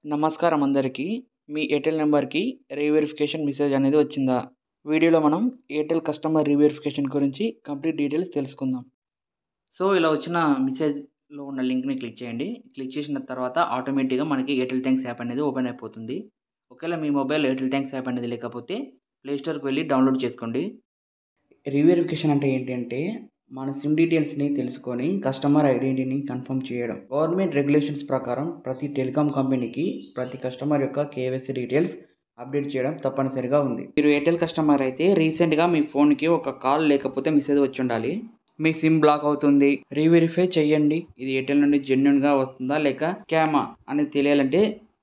నమస్కారం అందరికీ. మీ ఎయిర్టెల్ నెంబర్‌కి రీవెరిఫికేషన్ మెసేజ్ అనేది వచ్చిందా? వీడియోలో మనం ఎయిర్టెల్ కస్టమర్ రీవెరిఫికేషన్ గురించి కంప్లీట్ డీటెయిల్స్ తెలుసుకుందాం. సో, ఇలా వచ్చిన మెసేజ్‌లో ఉన్న లింక్‌ని క్లిక్ చేయండి. క్లిక్ చేసిన తర్వాత ఆటోమేటిక్‌గా మనకి ఎయిర్టెల్ థాంక్స్ యాప్ అనేది ఓపెన్ అయిపోతుంది. ఒకవేళ మీ మొబైల్‌లో ఎయిర్టెల్ థాంక్స్ యాప్ అనేది లేకపోతే ప్లే స్టోర్‌కి వెళ్లి డౌన్‌లోడ్ చేసుకోండి. రీవెరిఫికేషన్ అంటే ఏంటి అంటే మన సిమ్ డీటెయిల్స్‌ని తెలుసుకొని కస్టమర్ ఐడెంటిటీని కన్ఫర్మ్ చేయడం. గవర్నమెంట్ రెగ్యులేషన్స్ ప్రకారం ప్రతి టెలికాం కంపెనీకి ప్రతి కస్టమర్ యొక్క కేవైసీ డీటెయిల్స్ అప్డేట్ చేయడం తప్పనిసరిగా ఉంది. మీరు ఎయిర్టెల్ కస్టమర్ అయితే రీసెంట్‌గా మీ ఫోన్‌కి ఒక కాల్ లేకపోతే మెసేజ్ వచ్చి ఉండాలి. మీ సిమ్ బ్లాక్ అవుతుంది. రీవెరిఫై చేయండి. ఇది ఎయిర్టెల్ నుండి జెన్యూన్‌గా వస్తుందా లేక స్కామా అనేది తెలియాలంటే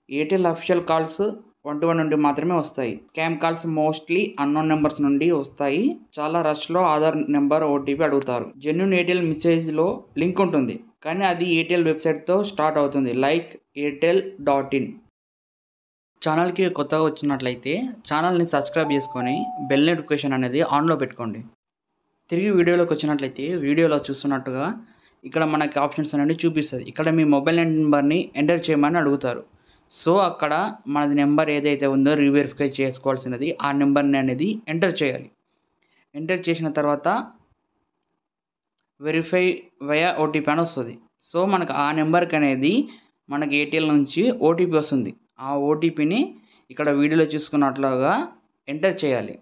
ఎయిర్టెల్ అఫీషియల్ కాల్స్ 121 నుండి మాత్రమే వస్తాయి. Scam calls mostly unknown numbers నుండి వస్తాయి. చాలా రష్‌లో ఆధార్ నెంబర్, ఓటీపీ అడుగుతారు. జెన్యూన్ ఎయిర్టెల్ మెసేజ్‌లో లింక్ ఉంటుంది. కానీ అది ఎయిర్టెల్ వెబ్‌సైట్‌తో స్టార్ట్ అవుతుంది. Like airtel.in. ఛానల్‌కి కొత్తగా వచ్చినట్లయితే ఛానల్‌ని సబ్స్క్రైబ్ చేసుకొని బెల్ నోటిఫికేషన్ అనేది ఆన్‌లో పెట్టుకోండి. తిరిగి వీడియోలోకి వచ్చినట్లయితే వీడియోలో చూస్తున్నట్టుగా ఇక్కడ మనకి ఆప్షన్స్ అనేవి చూపిస్తుంది. ఇక్కడ మీ మొబైల్ నెంబర్ని ఎంటర్ చేయమని అడుగుతారు. సో అక్కడ మనది నెంబర్ ఏదైతే ఉందో రీవెరిఫై చేసుకోవాల్సినది ఆ నెంబర్ని అనేది ఎంటర్ చేయాలి. ఎంటర్ చేసిన తర్వాత వెరిఫై వయా ఓటీపీ అని వస్తుంది. సో మనకు ఆ నెంబర్కి అనేది మనకి ఎయిర్టెల్ నుంచి ఓటీపీ వస్తుంది. ఆ ఓటీపీని ఇక్కడ వీడియోలో చూసుకున్నట్లుగా ఎంటర్ చేయాలి.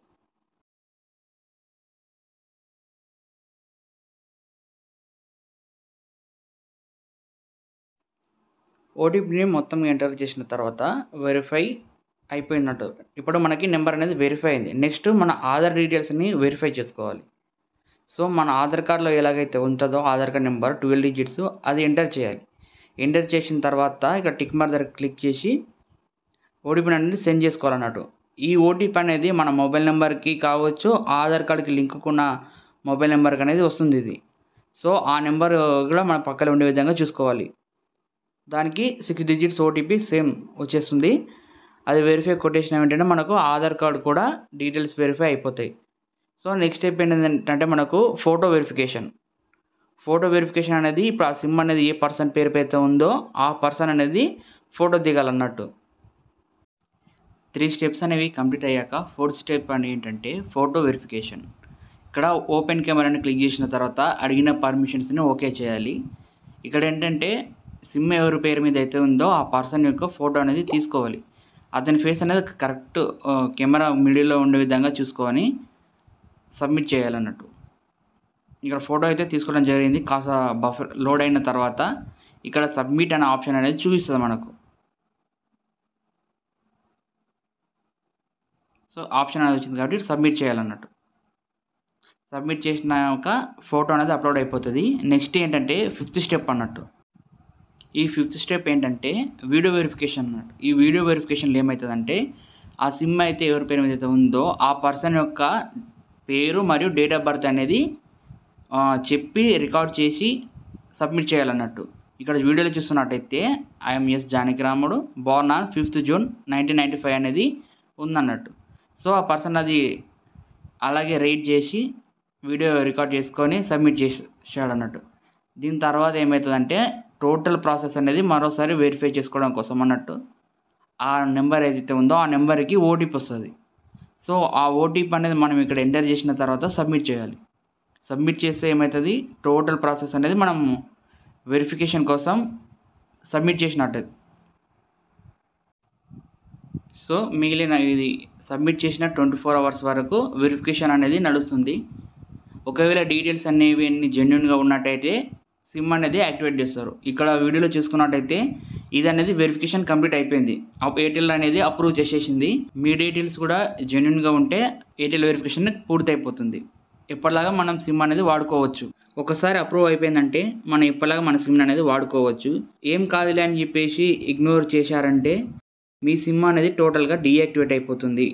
ఓటీపీని మొత్తం ఎంటర్ చేసిన తర్వాత వెరిఫై అయిపోయినట్టు. ఇప్పుడు మనకి నెంబర్ అనేది వెరిఫై అయింది. నెక్స్ట్ మన ఆధార్ డీటెయిల్స్‌ని వెరిఫై చేసుకోవాలి. సో మన ఆధార్ కార్డ్‌లో ఎలాగైతే ఉంటుందో ఆధార్ కార్డ్ నెంబర్ 12 డిజిట్స్ అది ఎంటర్ చేయాలి. ఎంటర్ చేసిన తర్వాత ఇక్కడ టిక్ మార్క్ దగ్గర క్లిక్ చేసి ఓటీపీని అనేది సెండ్ చేసుకోవాలన్నట్టు. ఈ ఓటీపీ అనేది మన మొబైల్ నెంబర్‌కి కావచ్చు, ఆధార్ కార్డ్‌కి లింక్ ఉన్న మొబైల్ నెంబర్‌కి అనేది వస్తుంది ఇది. సో ఆ నెంబర్ కూడా మన పక్కన ఉండే విధంగా చూసుకోవాలి. దానికి 6 డిజిట్స్ ఓటీపీ సేమ్ వచ్చేస్తుంది. అది వెరిఫై కొటేషన్ ఏమిటంటే మనకు ఆధార్ కార్డ్ కూడా డీటెయిల్స్ వెరిఫై అయిపోతాయి. సో నెక్స్ట్ స్టెప్ ఏంటంటే మనకు ఫోటో వెరిఫికేషన్. ఫోటో వెరిఫికేషన్ అనేది ఇప్పుడు ఆ సిమ్ అనేది ఏ పర్సన్ పేరుపై అయితే ఉందో ఆ పర్సన్ అనేది ఫోటో దిగాలన్నట్టు. 3 స్టెప్స్ అనేవి కంప్లీట్ అయ్యాక ఫోర్త్ స్టెప్ అని ఏంటంటే ఫోటో వెరిఫికేషన్. ఇక్కడ ఓపెన్ కెమెరాని క్లిక్ చేసిన తర్వాత అడిగిన పర్మిషన్స్ని ఓకే చేయాలి. ఇక్కడ ఏంటంటే సిమ్ ఎవరి పేరు మీద అయితే ఉందో ఆ పర్సన్ యొక్క ఫోటో అనేది తీసుకోవాలి. అతని ఫేస్ అనేది కరెక్ట్ కెమెరా మిడిల్లో ఉండే విధంగా చూసుకొని సబ్మిట్ చేయాలన్నట్టు. ఇక్కడ ఫోటో అయితే తీసుకోవడం జరిగింది. కాస్త బఫర్ లోడ్ అయిన తర్వాత ఇక్కడ సబ్మిట్ అనే ఆప్షన్ అనేది చూపిస్తుంది మనకు. సో ఆప్షన్ అనేది వచ్చింది కాబట్టి సబ్మిట్ చేయాలన్నట్టు. సబ్మిట్ చేసినాక ఫోటో అనేది అప్లోడ్ అయిపోతుంది. నెక్స్ట్ ఏంటంటే ఫిఫ్త్ స్టెప్ అన్నట్టు. ఈ ఫిఫ్త్ స్టెప్ ఏంటంటే వీడియో వెరిఫికేషన్ అన్నట్టు. ఈ వీడియో వెరిఫికేషన్లో ఏమవుతుందంటే ఆ సిమ్ అయితే ఎవరి పేరు మీద అయితే ఉందో ఆ పర్సన్ యొక్క పేరు మరియు డేట్ ఆఫ్ బర్త్ అనేది చెప్పి రికార్డ్ చేసి సబ్మిట్ చేయాలన్నట్టు. ఇక్కడ వీడియోలో చూస్తున్నట్టయితే I M S Janakiramudu, born on 5th June 1995 అనేది ఉందన్నట్టు. సో ఆ పర్సన్ అది అలాగే రైట్ చేసి వీడియో రికార్డ్ చేసుకొని సబ్మిట్ చేసాడన్నట్టు. దీని తర్వాత ఏమవుతుందంటే టోటల్ ప్రాసెస్ అనేది మరోసారి వెరిఫై చేసుకోవడం కోసం అన్నట్టు ఆ నెంబర్ ఏదైతే ఉందో ఆ నెంబర్కి ఓటీపీ వస్తుంది. సో ఆ ఓటీపీ అనేది మనం ఇక్కడ ఎంటర్ చేసిన తర్వాత సబ్మిట్ చేయాలి. సబ్మిట్ చేస్తే ఏమవుతుంది టోటల్ ప్రాసెస్ అనేది మనం వెరిఫికేషన్ కోసం సబ్మిట్ చేసినట్టు. సో మిగిలిన ఇది సబ్మిట్ చేసిన 24 hours వరకు వెరిఫికేషన్ అనేది నడుస్తుంది. ఒకవేళ డీటెయిల్స్ అనేవి అన్ని జెన్యూన్గా ఉన్నట్టయితే సిమ్ అనేది యాక్టివేట్ చేస్తారు. ఇక్కడ వీడియోలో చూసుకున్నట్టయితే ఇది అనేది వెరిఫికేషన్ కంప్లీట్ అయిపోయింది. ఎయిర్టెల్ అనేది అప్రూవ్ చేసేసింది. మీ డీటెయిల్స్ కూడా జెన్యూన్గా ఉంటే ఎయిర్టెల్ వెరిఫికేషన్ పూర్తయిపోతుంది. ఎప్పటిలాగా మనం సిమ్ అనేది వాడుకోవచ్చు. ఒకసారి అప్రూవ్ అయిపోయిందంటే మనం ఎప్పటిలాగా మన సిమ్ అనేది వాడుకోవచ్చు. ఏం కాదులే అని చెప్పేసి ఇగ్నోర్ చేశారంటే మీ సిమ్ అనేది టోటల్గా డీయాక్టివేట్ అయిపోతుంది.